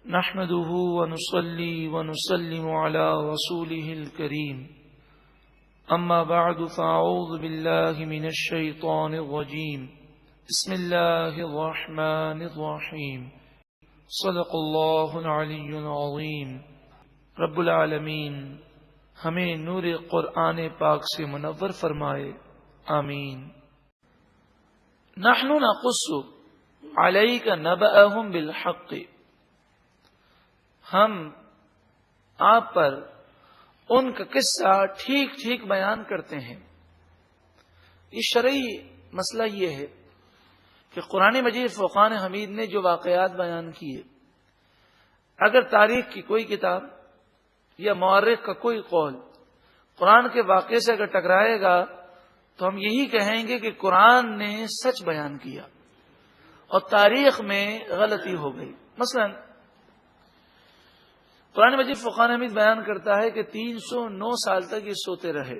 نحمده ونصلي ونسلم على رسوله الكريم أما بعد فأعوذ بالله من الشيطان الرجيم بسم الله الرحمن الرحيم صدق الله العلي العظيم رب العالمین ہمیں نور قرآن پاک سے منور فرمائے، آمین۔ نحن نقص علیک نبأہم بالحق، ہم آپ پر ان کا قصہ ٹھیک ٹھیک بیان کرتے ہیں۔ یہ شرعی مسئلہ یہ ہے کہ قرآن مجید فرقان حمید نے جو واقعات بیان کیے، اگر تاریخ کی کوئی کتاب یا مورخ کا کوئی قول قرآن کے واقعے سے اگر ٹکرائے گا تو ہم یہی کہیں گے کہ قرآن نے سچ بیان کیا اور تاریخ میں غلطی ہو گئی۔ مثلا قرآن مجید فرقان حمید بیان کرتا ہے کہ 309 سال تک یہ سوتے رہے،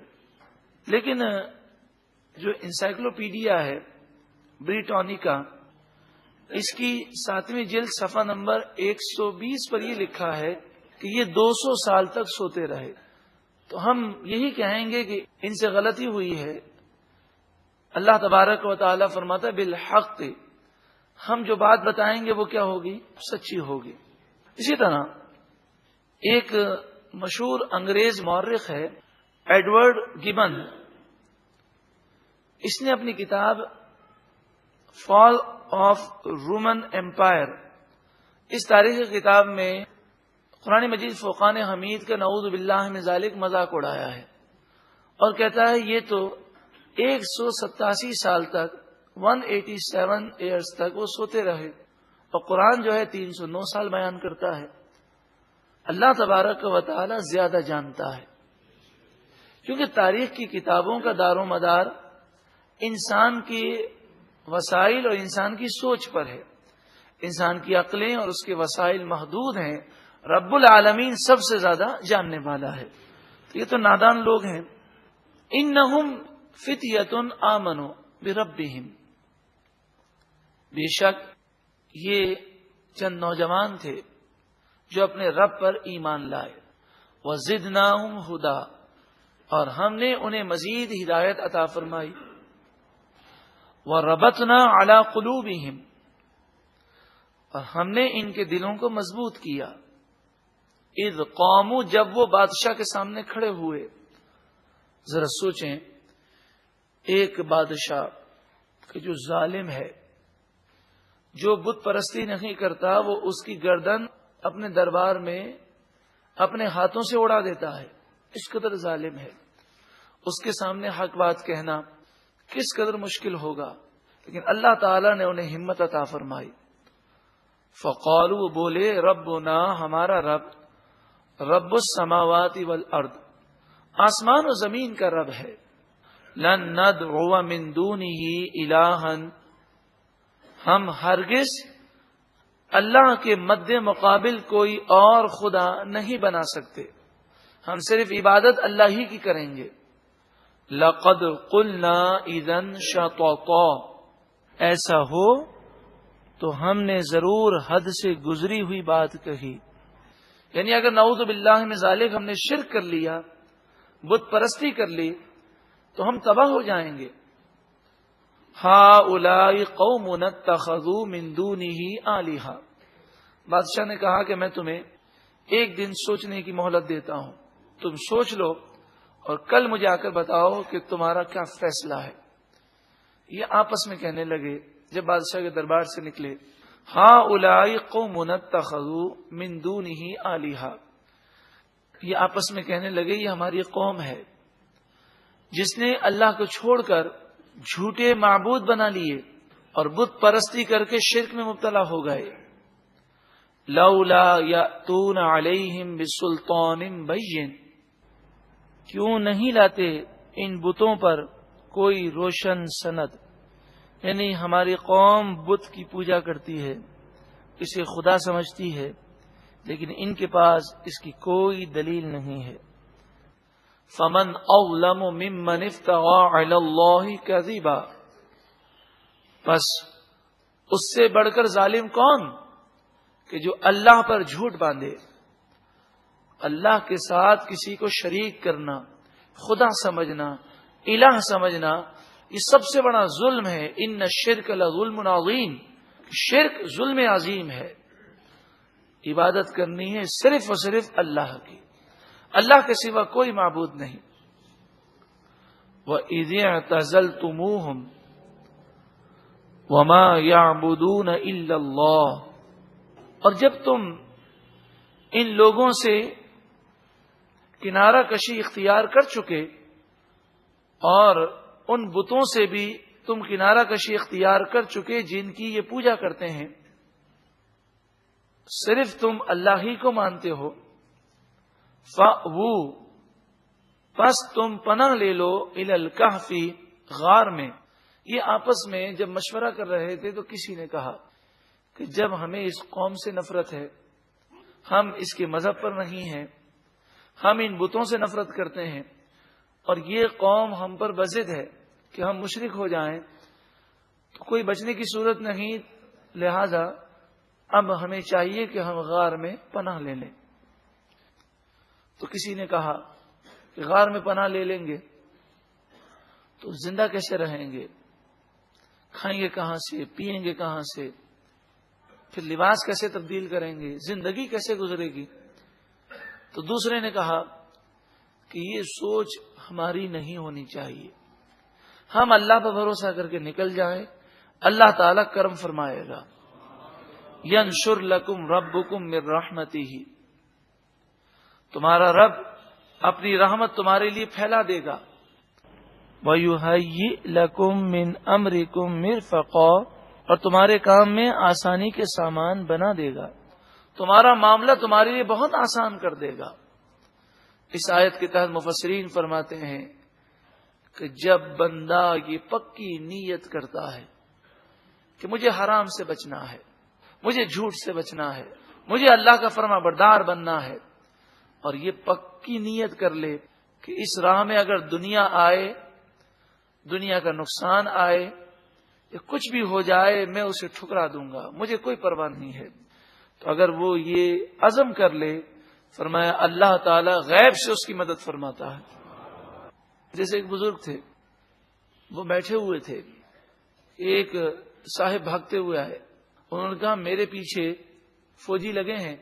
لیکن جو انسائکلوپیڈیا ہے بریٹانیکا، اس کی 7ویں جلد صفحہ نمبر 120 پر یہ لکھا ہے کہ یہ 200 سال تک سوتے رہے۔ تو ہم یہی کہیں گے کہ ان سے غلطی ہوئی ہے۔ اللہ تبارک و تعالی فرماتا ہے بالحق، ہم جو بات بتائیں گے وہ کیا ہوگی؟ سچی ہوگی۔ اسی طرح ایک مشہور انگریز مورخ ہے ایڈورڈ گبن، اس نے اپنی کتاب فال آف رومن ایمپائر، اس تاریخی کتاب میں قرآن مجید فرقان حمید کا نعوذ باللہ من ذالک مذاق اڑایا ہے اور کہتا ہے یہ تو 187 سال تک 187 ایئرز تک وہ سوتے رہے اور قرآن جو ہے 309 سال بیان کرتا ہے۔ اللہ تبارک و تعالی زیادہ جانتا ہے، کیونکہ تاریخ کی کتابوں کا دار و مدار انسان کی وسائل اور انسان کی سوچ پر ہے۔ انسان کی عقلیں اور اس کے وسائل محدود ہیں، رب العالمین سب سے زیادہ جاننے والا ہے۔ تو یہ تو نادان لوگ ہیں۔ انہم فتیۃ آمنوا بربہم، بے شک یہ چند نوجوان تھے جو اپنے رب پر ایمان لائے، وزدناہم ہدی، اور ہم نے انہیں مزید ہدایت عطا فرمائی، وربطنا علی قلوبہم، اور ہم نے ان کے دلوں کو مضبوط کیا، اذ قاموا، جب وہ بادشاہ کے سامنے کھڑے ہوئے۔ ذرا سوچیں، ایک بادشاہ کہ جو ظالم ہے، جو بت پرستی نہیں کرتا، وہ اس کی گردن اپنے دربار میں اپنے ہاتھوں سے اڑا دیتا ہے، اس قدر ظالم ہے۔ اس کے سامنے حق بات کہنا کس قدر مشکل ہوگا، لیکن اللہ تعالی نے انہیں ہمت عطا فرمائی۔ فقالوا، بولے، ربنا، ہمارا رب، رب السماوات والارض، آسمان و زمین کا رب ہے، لن ندعو من دونہ الہا، ہم ہرگز اللہ کے مد مقابل کوئی اور خدا نہیں بنا سکتے، ہم صرف عبادت اللہ ہی کی کریں گے۔ لقد قلنا اذا شططا، ایسا ہو تو ہم نے ضرور حد سے گزری ہوئی بات کہی، یعنی اگر نعوذ باللہ من ذالک ہم نے شرک کر لیا، بت پرستی کر لی، تو ہم تباہ ہو جائیں گے۔ ہؤلاء قوم اتخذوا من دونہ آلہہ، بادشاہ نے کہا کہ میں تمہیں ایک دن سوچنے کی مہلت دیتا ہوں، تم سوچ لو اور کل مجھے آ کر بتاؤ کہ تمہارا کیا فیصلہ ہے۔ یہ آپس میں کہنے لگے جب بادشاہ کے دربار سے نکلے، ہؤلاء قوم اتخذوا من دونہ آلہہ، یہ آپس میں کہنے لگے یہ ہماری قوم ہے جس نے اللہ کو چھوڑ کر جھوٹے معبود بنا لیے اور بت پرستی کر کے شرک میں مبتلا ہو گئے۔ لولا یأتون علیہم بسلطان بین، کیوں نہیں لاتے ان بتوں پر کوئی روشن سند، یعنی ہماری قوم بت کی پوجا کرتی ہے، اسے خدا سمجھتی ہے، لیکن ان کے پاس اس کی کوئی دلیل نہیں ہے۔ فمن اظلم ممن افترى علی اللہ کذبا، پس اس سے بڑھ کر ظالم کون کہ جو اللہ پر جھوٹ باندھے، اللہ کے ساتھ کسی کو شریک کرنا، خدا سمجھنا، الہ سمجھنا، یہ سب سے بڑا ظلم ہے۔ ان الشرک لظلم عظیم، شرک ظلم عظیم ہے۔ عبادت کرنی ہے صرف اور صرف اللہ کی، اللہ کے سوا کوئی معبود نہیں۔ وَإِذِ اعْتَزَلْتُمُوهُمْ وَمَا يَعْبُدُونَ إِلَّا اللَّهَ، اور جب تم ان لوگوں سے کنارہ کشی اختیار کر چکے اور ان بتوں سے بھی تم کنارہ کشی اختیار کر چکے جن کی یہ پوجا کرتے ہیں، صرف تم اللہ ہی کو مانتے ہو، فَأْوُوا، پس تم پناہ لے لو، إِلَى الْكَهْفِ، غار میں۔ یہ آپس میں جب مشورہ کر رہے تھے تو کسی نے کہا کہ جب ہمیں اس قوم سے نفرت ہے، ہم اس کے مذہب پر نہیں ہیں، ہم ان بتوں سے نفرت کرتے ہیں، اور یہ قوم ہم پر بضد ہے کہ ہم مشرک ہو جائیں، تو کوئی بچنے کی صورت نہیں، لہذا اب ہمیں چاہیے کہ ہم غار میں پناہ لے لیں۔ تو کسی نے کہا کہ غار میں پناہ لے لیں گے تو زندہ کیسے رہیں گے، کھائیں گے کہاں سے، پیئیں گے کہاں سے، پھر لباس کیسے تبدیل کریں گے، زندگی کیسے گزرے گی؟ تو دوسرے نے کہا کہ یہ سوچ ہماری نہیں ہونی چاہیے، ہم اللہ پر بھروسہ کر کے نکل جائیں، اللہ تعالیٰ کرم فرمائے گا۔ ینشر لکم ربکم من رحمتہ، تمہارا رب اپنی رحمت تمہارے لیے پھیلا دے گا۔ وَيُهَيِّئْ لَكُم مِّنْ أَمْرِكُم مِّرْفَقًا، اور تمہارے کام میں آسانی کے سامان بنا دے گا، تمہارا معاملہ تمہارے لیے بہت آسان کر دے گا۔ اس آیت کے تحت مفسرین فرماتے ہیں کہ جب بندہ یہ پکی نیت کرتا ہے کہ مجھے حرام سے بچنا ہے، مجھے جھوٹ سے بچنا ہے، مجھے اللہ کا فرما بردار بننا ہے، اور یہ پکی نیت کر لے کہ اس راہ میں اگر دنیا آئے، دنیا کا نقصان آئے یا کچھ بھی ہو جائے، میں اسے ٹھکرا دوں گا، مجھے کوئی پرواہ نہیں ہے، تو اگر وہ یہ عزم کر لے، فرمایا اللہ تعالی غیب سے اس کی مدد فرماتا ہے۔ جیسے ایک بزرگ تھے، وہ بیٹھے ہوئے تھے، ایک صاحب بھاگتے ہوئے آئے، انہوں نے کہا میرے پیچھے فوجی لگے ہیں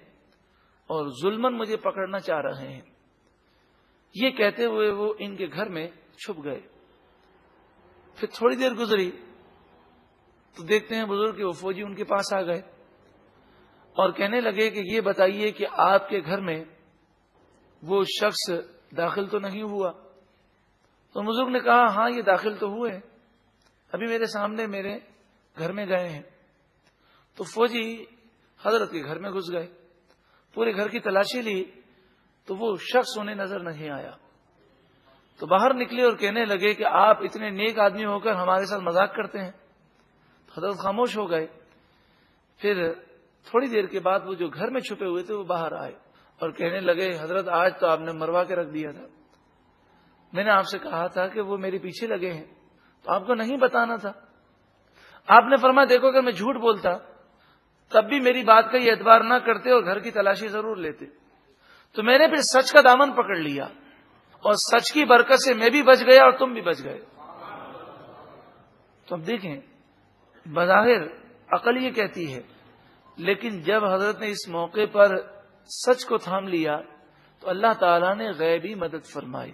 اور ظلمن مجھے پکڑنا چاہ رہے ہیں۔ یہ کہتے ہوئے وہ ان کے گھر میں چھپ گئے۔ پھر تھوڑی دیر گزری تو دیکھتے ہیں بزرگ کہ وہ فوجی ان کے پاس آ گئے اور کہنے لگے کہ یہ بتائیے کہ آپ کے گھر میں وہ شخص داخل تو نہیں ہوا؟ تو بزرگ نے کہا ہاں یہ داخل تو ہوئے، ابھی میرے سامنے میرے گھر میں گئے ہیں۔ تو فوجی حضرت کے گھر میں گھس گئے، پورے گھر کی تلاشی لی تو وہ شخص انہیں نظر نہیں آیا۔ تو باہر نکلے اور کہنے لگے کہ آپ اتنے نیک آدمی ہو کر ہمارے ساتھ مذاق کرتے ہیں۔ حضرت خاموش ہو گئے۔ پھر تھوڑی دیر کے بعد وہ جو گھر میں چھپے ہوئے تھے وہ باہر آئے اور کہنے لگے حضرت آج تو آپ نے مروا کے رکھ دیا تھا، میں نے آپ سے کہا تھا کہ وہ میرے پیچھے لگے ہیں تو آپ کو نہیں بتانا تھا، آپ نے فرمایا دیکھو اگر میں جھوٹ بولتا تب بھی میری بات کا یہ اعتبار نہ کرتے اور گھر کی تلاشی ضرور لیتے، تو میں نے پھر سچ کا دامن پکڑ لیا اور سچ کی برکت سے میں بھی بچ گیا اور تم بھی بچ گئے۔ تو اب دیکھیں بظاہر عقل یہ کہتی ہے، لیکن جب حضرت نے اس موقع پر سچ کو تھام لیا تو اللہ تعالیٰ نے غیبی مدد فرمائی۔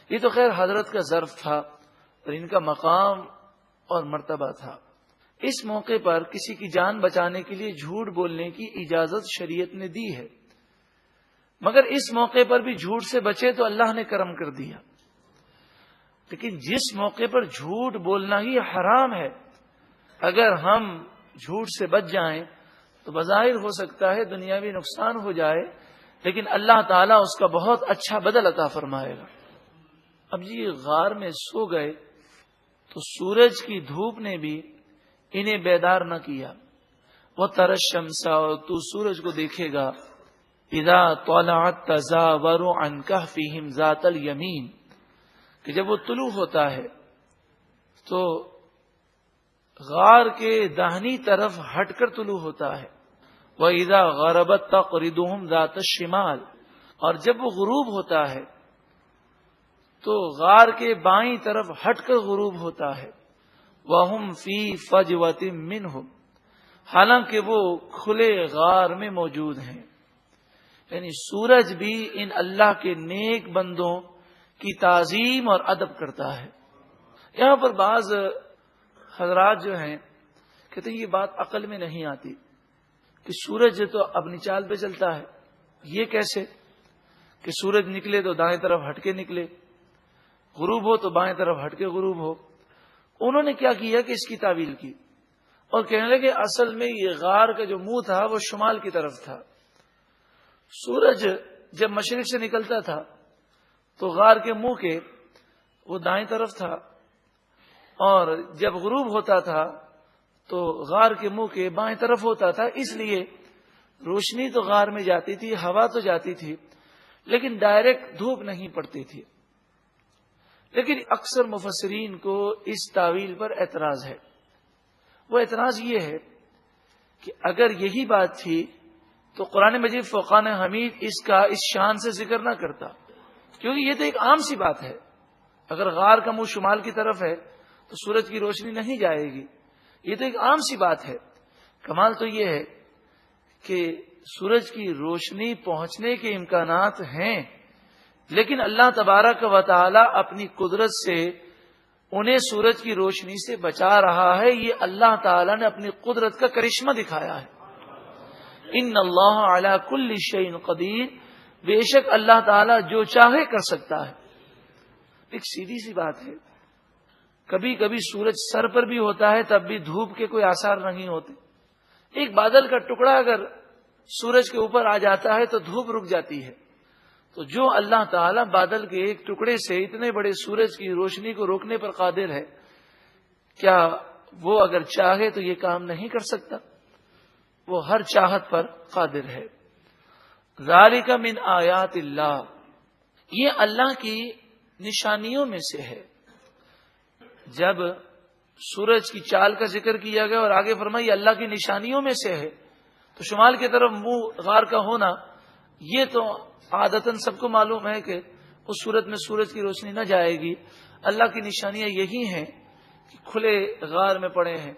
یہ تو خیر حضرت کا ظرف تھا اور ان کا مقام اور مرتبہ تھا۔ اس موقع پر کسی کی جان بچانے کے لیے جھوٹ بولنے کی اجازت شریعت نے دی ہے، مگر اس موقع پر بھی جھوٹ سے بچے تو اللہ نے کرم کر دیا۔ لیکن جس موقع پر جھوٹ بولنا ہی حرام ہے، اگر ہم جھوٹ سے بچ جائیں تو بظاہر ہو سکتا ہے دنیاوی نقصان ہو جائے، لیکن اللہ تعالیٰ اس کا بہت اچھا بدل عطا فرمائے گا۔ اب جی غار میں سو گئے تو سورج کی دھوپ نے بھی انہیں بیدار نہ کیا۔ وَتَرَى الشَّمْسَ، اور تو سورج کو دیکھے گا، اِذَا طَلَعَتْ تَزَاوَرُ عَنْ كَهْفِهِمْ ذَاتَ الْيَمِينِ، کہ جب وہ طلوع ہوتا ہے تو غار کے داہنی طرف ہٹ کر طلوع ہوتا ہے، وَإِذَا غَرَبَتْ تَقْرِضُهُمْ ذَاتَ الشِّمَالِ، اور جب وہ غروب ہوتا ہے تو غار کے بائیں طرف ہٹ کر غروب ہوتا ہے. وَهُمْ فِي فَجْوَةٍ مِّنْهُ، حالانکہ وہ کھلے غار میں موجود ہیں. یعنی سورج بھی ان اللہ کے نیک بندوں کی تعظیم اور ادب کرتا ہے. یہاں پر بعض حضرات جو ہیں کہتے ہیں یہ بات عقل میں نہیں آتی کہ سورج تو اپنی چال پہ چلتا ہے، یہ کیسے کہ سورج نکلے تو دائیں طرف ہٹ کے نکلے، غروب ہو تو بائیں طرف ہٹ کے غروب ہو. انہوں نے کیا کیا کہ اس کی تعویل کی اور کہنے لگے اصل میں یہ غار کا جو منہ تھا وہ شمال کی طرف تھا. سورج جب مشرق سے نکلتا تھا تو غار کے منہ کے وہ دائیں طرف تھا، اور جب غروب ہوتا تھا تو غار کے منہ کے بائیں طرف ہوتا تھا. اس لیے روشنی تو غار میں جاتی تھی، ہوا تو جاتی تھی، لیکن ڈائریکٹ دھوپ نہیں پڑتی تھی. لیکن اکثر مفسرین کو اس تعویل پر اعتراض ہے. وہ اعتراض یہ ہے کہ اگر یہی بات تھی تو قرآن مجید فرقان حمید اس کا اس شان سے ذکر نہ کرتا، کیونکہ یہ تو ایک عام سی بات ہے. اگر غار کا منہ شمال کی طرف ہے تو سورج کی روشنی نہیں جائے گی، یہ تو ایک عام سی بات ہے. کمال تو یہ ہے کہ سورج کی روشنی پہنچنے کے امکانات ہیں، لیکن اللہ تبارک و تعالی اپنی قدرت سے انہیں سورج کی روشنی سے بچا رہا ہے. یہ اللہ تعالی نے اپنی قدرت کا کرشمہ دکھایا ہے. ان اللہ علی کل شیء قدیر، بے شک اللہ تعالی جو چاہے کر سکتا ہے. ایک سیدھی سی بات ہے، کبھی کبھی سورج سر پر بھی ہوتا ہے تب بھی دھوپ کے کوئی آثار نہیں ہوتے. ایک بادل کا ٹکڑا اگر سورج کے اوپر آ جاتا ہے تو دھوپ رک جاتی ہے. تو جو اللہ تعالیٰ بادل کے ایک ٹکڑے سے اتنے بڑے سورج کی روشنی کو روکنے پر قادر ہے، کیا وہ اگر چاہے تو یہ کام نہیں کر سکتا؟ وہ ہر چاہت پر قادر ہے. ذالک من آیات اللہ، یہ اللہ کی نشانیوں میں سے ہے. جب سورج کی چال کا ذکر کیا گیا اور آگے فرمایا یہ اللہ کی نشانیوں میں سے ہے، تو شمال کی طرف منہ غار کا ہونا یہ تو عادتاً سب کو معلوم ہے کہ اس صورت میں سورج کی روشنی نہ جائے گی. اللہ کی نشانیاں یہی ہیں کہ کھلے غار میں پڑے ہیں،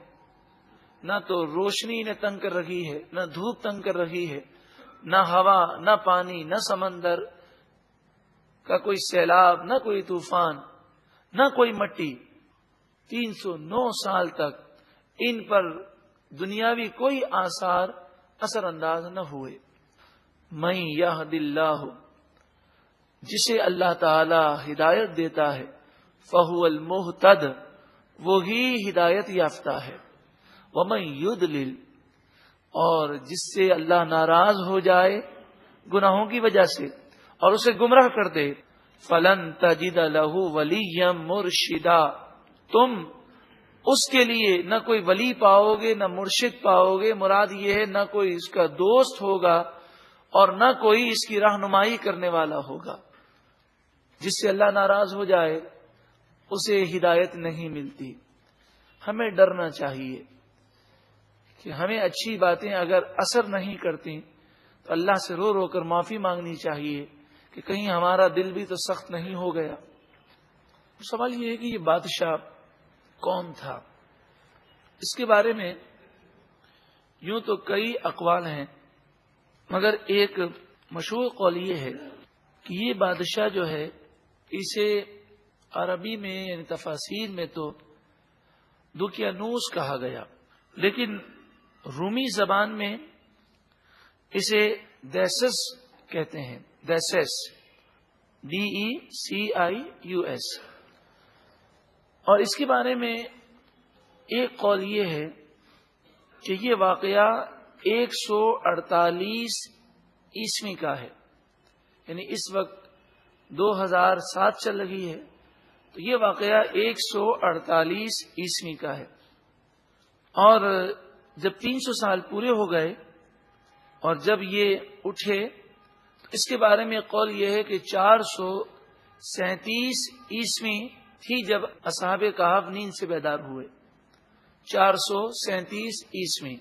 نہ تو روشنی نے تنگ کر رکھی ہے، نہ دھوپ تنگ کر رہی ہے، نہ ہوا، نہ پانی، نہ سمندر کا کوئی سیلاب، نہ کوئی طوفان، نہ کوئی مٹی. 309 سال تک ان پر دنیاوی کوئی آثار اثر انداز نہ ہوئے. من یہد اللہ، جسے اللہ تعالی ہدایت دیتا ہے، فہو المہتد، وہی ہدایت یافتہ ہے. ومن یضلل، اور جس سے اللہ ناراض ہو جائے گناہوں کی وجہ سے اور اسے گمراہ کر دے، فلن تجد لہ ولیا مرشدا، تم اس کے لیے نہ کوئی ولی پاؤ گے نہ مرشد پاؤ گے. مراد یہ ہے نہ کوئی اس کا دوست ہوگا اور نہ کوئی اس کی رہنمائی کرنے والا ہوگا. جس سے اللہ ناراض ہو جائے اسے ہدایت نہیں ملتی. ہمیں ڈرنا چاہیے کہ ہمیں اچھی باتیں اگر اثر نہیں کرتی تو اللہ سے رو رو کر معافی مانگنی چاہیے کہ کہیں ہمارا دل بھی تو سخت نہیں ہو گیا. سوال یہ ہے کہ یہ بادشاہ کون تھا؟ اس کے بارے میں یوں تو کئی اقوال ہیں، مگر ایک مشہور قول یہ ہے کہ یہ بادشاہ جو ہے اسے عربی میں یعنی تفاسیر میں تو دقیانوس کہا گیا، لیکن رومی زبان میں اسے دیسس کہتے ہیں. دیسس، DECIUS. اور اس کے بارے میں ایک قول یہ ہے کہ یہ واقعہ 148 عیسوی کا ہے، یعنی اس وقت 2007 چل رہی ہے، تو یہ واقعہ 148 عیسوی کا ہے. اور جب 300 سال پورے ہو گئے اور جب یہ اٹھے تو اس کے بارے میں قول یہ ہے کہ 437 عیسوی تھی جب اصحاب کہف نیند سے بیدار ہوئے. 437 عیسوی،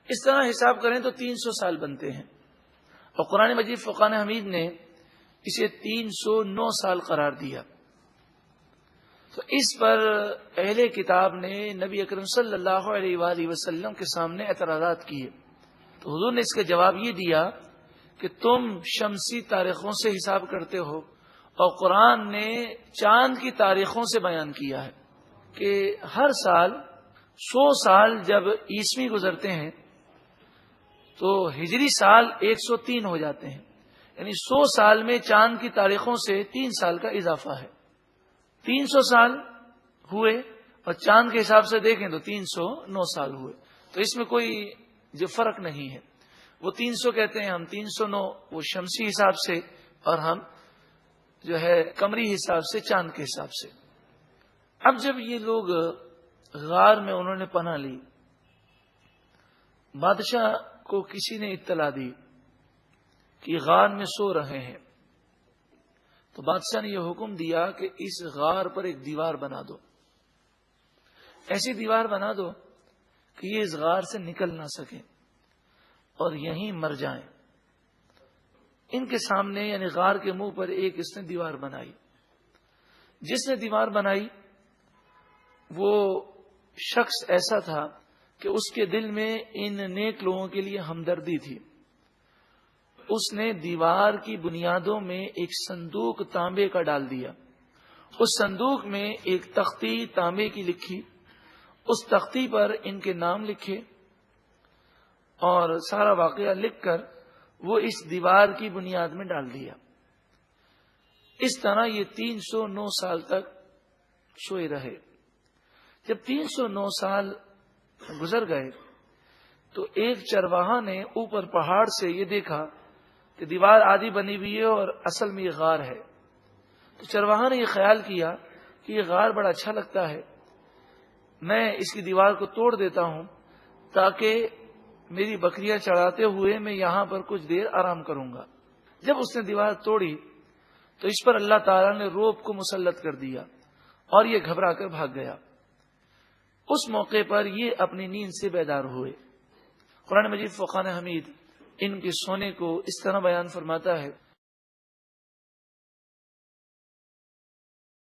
اس طرح حساب کریں تو 300 سال بنتے ہیں، اور قرآن مجید فرقان حمید نے اسے 309 سال قرار دیا۔ تو اس پر اہل کتاب نے نبی اکرم صلی اللہ علیہ وآلہ وسلم کے سامنے اعتراضات کیے، تو حضور نے اس کا جواب یہ دیا کہ تم شمسی تاریخوں سے حساب کرتے ہو، اور قرآن نے چاند کی تاریخوں سے بیان کیا ہے کہ ہر سال 100 سال جب عیسوی گزرتے ہیں تو ہجری سال 103 ہو جاتے ہیں، یعنی 100 سال میں چاند کی تاریخوں سے 3 سال کا اضافہ ہے۔ 300 سال ہوئے اور چاند کے حساب سے دیکھیں تو 309 سال ہوئے، تو اس میں کوئی جو فرق نہیں ہے۔ وہ 300 کہتے ہیں، ہم 309، وہ شمسی حساب سے، اور ہم جو ہے قمری حساب سے، چاند کے حساب سے۔ اب جب یہ لوگ غار میں انہوں نے پناہ لی، بادشاہ کو کسی نے اطلاع دی کہ غار میں سو رہے ہیں، تو بادشاہ نے یہ حکم دیا کہ اس غار پر ایک دیوار بنا دو، ایسی دیوار بنا دو کہ یہ اس غار سے نکل نہ سکیں اور یہیں مر جائیں۔ ان کے سامنے یعنی غار کے منہ پر ایک اس نے دیوار بنائی۔ جس نے دیوار بنائی وہ شخص ایسا تھا کہ اس کے دل میں ان نیک لوگوں کے لیے ہمدردی تھی۔ اس نے دیوار کی بنیادوں میں ایک صندوق تانبے کا ڈال دیا، اس صندوق میں ایک تختی تانبے کی لکھی، اس تختی پر ان کے نام لکھے اور سارا واقعہ لکھ کر وہ اس دیوار کی بنیاد میں ڈال دیا۔ اس طرح یہ 309 سال تک سوئے رہے۔ جب 309 سال گزر گئے تو ایک چرواہا نے اوپر پہاڑ سے یہ دیکھا کہ دیوار آدھی بنی ہوئی ہے اور اصل میں یہ غار ہے، تو چرواہا نے یہ خیال کیا کہ یہ غار بڑا اچھا لگتا ہے، میں اس کی دیوار کو توڑ دیتا ہوں تاکہ میری بکریاں چڑھاتے ہوئے میں یہاں پر کچھ دیر آرام کروں گا۔ جب اس نے دیوار توڑی تو اس پر اللہ تعالیٰ نے رعب کو مسلط کر دیا اور یہ گھبرا کر بھاگ گیا۔ اس موقع پر یہ اپنی نیند سے بیدار ہوئے۔ قرآن مجید فرقان حمید ان کے سونے کو اس طرح بیان فرماتا ہے